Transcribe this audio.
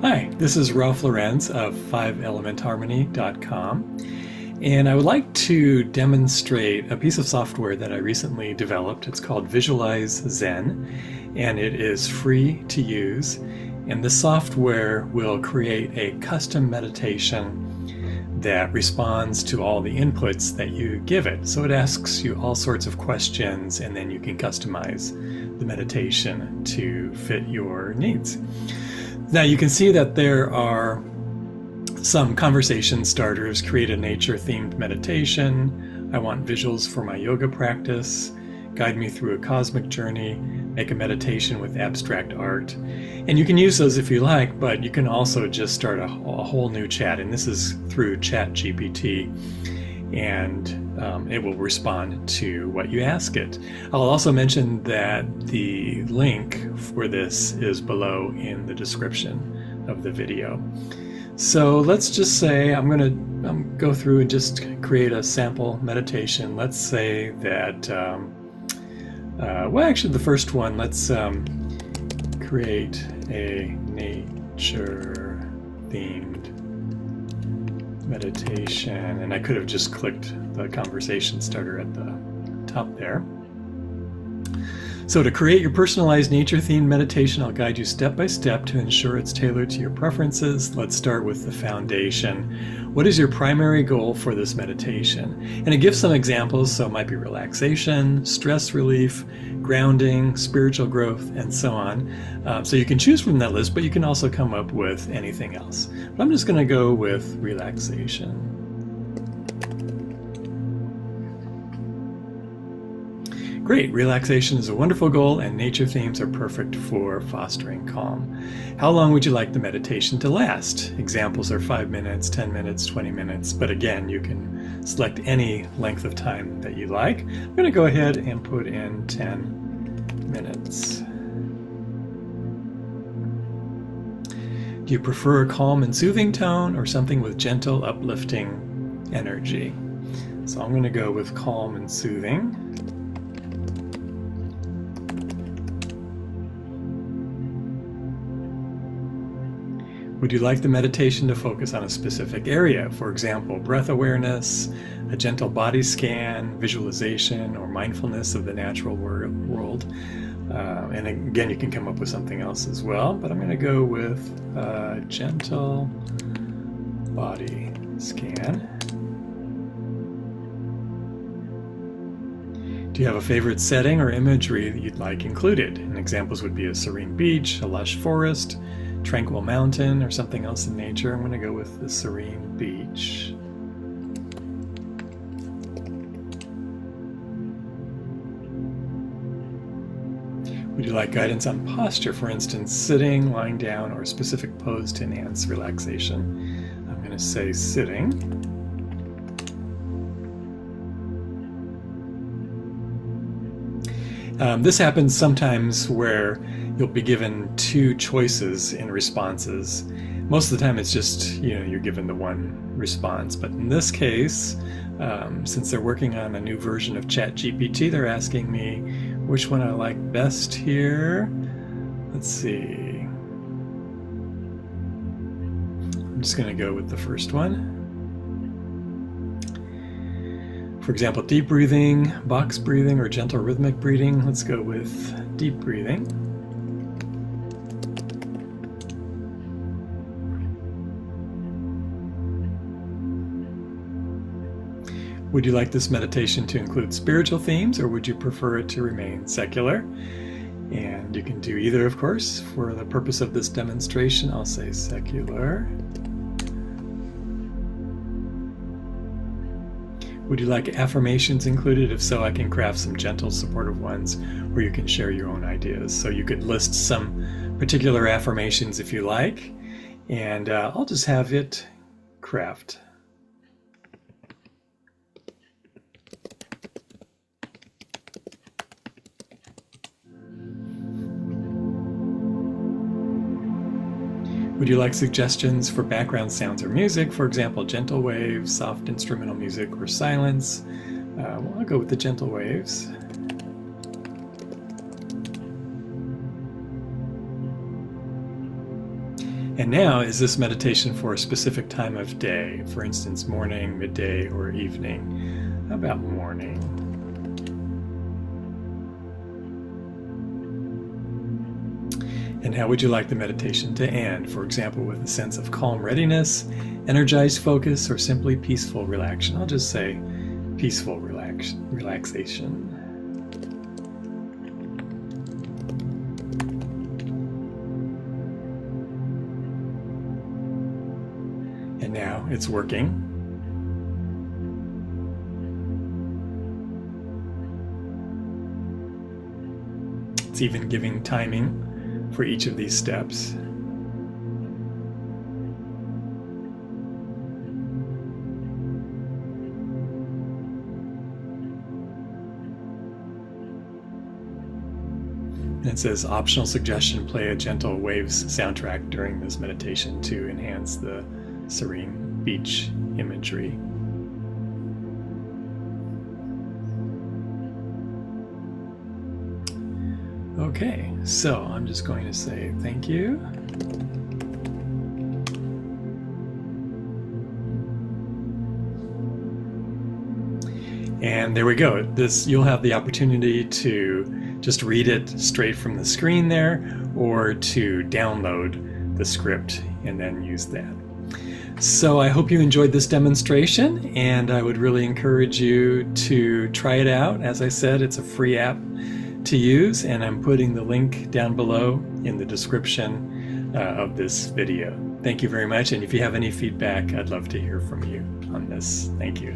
Hi, this is Ralph Lorenz of 5elementharmony.com, and I would like to demonstrate a piece of software that I recently developed. It's called VisualizeZen, and it is free to use. And the software will create a custom meditation that responds to all the inputs that you give it. So it asks you all sorts of questions, and then you can customize the meditation to fit your needs. Now you can see that there are some conversation starters. Create a nature-themed meditation. I want visuals for my yoga practice. Guide me through a cosmic journey. Make a meditation with abstract art. And you can use those if you like, but you can also just start a whole new chat. And this is through ChatGPT. And it will respond to what you ask it. I'll also mention that the link for this is below in the description of the video. So let's just say I'm going to go through and just create a sample meditation. Let's say that, well, actually the first one, let's create a nature-themed meditation, and I could have just clicked the conversation starter at the top there. So to create your personalized nature-themed meditation, I'll guide you step by step to ensure it's tailored to your preferences. Let's start with the foundation. What is your primary goal for this meditation? And it gives some examples, so it might be relaxation, stress relief, grounding, spiritual growth, and so on. So you can choose from that list, but you can also come up with anything else. But I'm just going to go with relaxation. Great, relaxation is a wonderful goal, and nature themes are perfect for fostering calm. How long would you like the meditation to last? Examples are 5 minutes, 10 minutes, 20 minutes, but again, you can select any length of time that you like. I'm going to go ahead and put in 10 minutes. Do you prefer a calm and soothing tone or something with gentle, uplifting energy? So I'm going to go with calm and soothing. Would you like the meditation to focus on a specific area? For example, breath awareness, a gentle body scan, visualization, or mindfulness of the natural world. And again, you can come up with something else as well, but I'm going to go with gentle body scan. Do you have a favorite setting or imagery that you'd like included? And examples would be a serene beach, a lush forest, tranquil mountain, or something else in nature. I'm going to go with the serene beach. Would you like guidance on posture, for instance, sitting, lying down, or a specific pose to enhance relaxation? I'm going to say sitting. This happens sometimes where you'll be given two choices in responses. Most of the time it's just, you're given the one response. But in this case, since they're working on a new version of ChatGPT, they're asking me which one I like best here. Let's see. I'm just going to go with the first one. For example, deep breathing, box breathing, or gentle rhythmic breathing. Let's go with deep breathing. Would you like this meditation to include spiritual themes, or would you prefer it to remain secular? And you can do either, of course. For the purpose of this demonstration, I'll say secular. Would you like affirmations included? If so, I can craft some gentle, supportive ones, or you can share your own ideas. So you could list some particular affirmations if you like, and I'll just have it craft. Would you like suggestions for background sounds or music? For example, gentle waves, soft instrumental music, or silence? Well, I'll go with the gentle waves. And now, is this meditation for a specific time of day? For instance, morning, midday, or evening? How about morning? And how would you like the meditation to end? For example, with a sense of calm readiness, energized focus, or simply peaceful relaxation? I'll just say peaceful relaxation. And now it's working. It's even giving timing for each of these steps. And it says, optional suggestion, play a gentle waves soundtrack during this meditation to enhance the serene beach imagery. Okay, so I'm just going to say thank you. And there we go. You'll have the opportunity to just read it straight from the screen there, or to download the script and then use that. So I hope you enjoyed this demonstration, and I would really encourage you to try it out. As I said, it's a free app to use, and I'm putting the link down below in the description of this video. Thank you very much, and if you have any feedback, I'd love to hear from you on this. Thank you.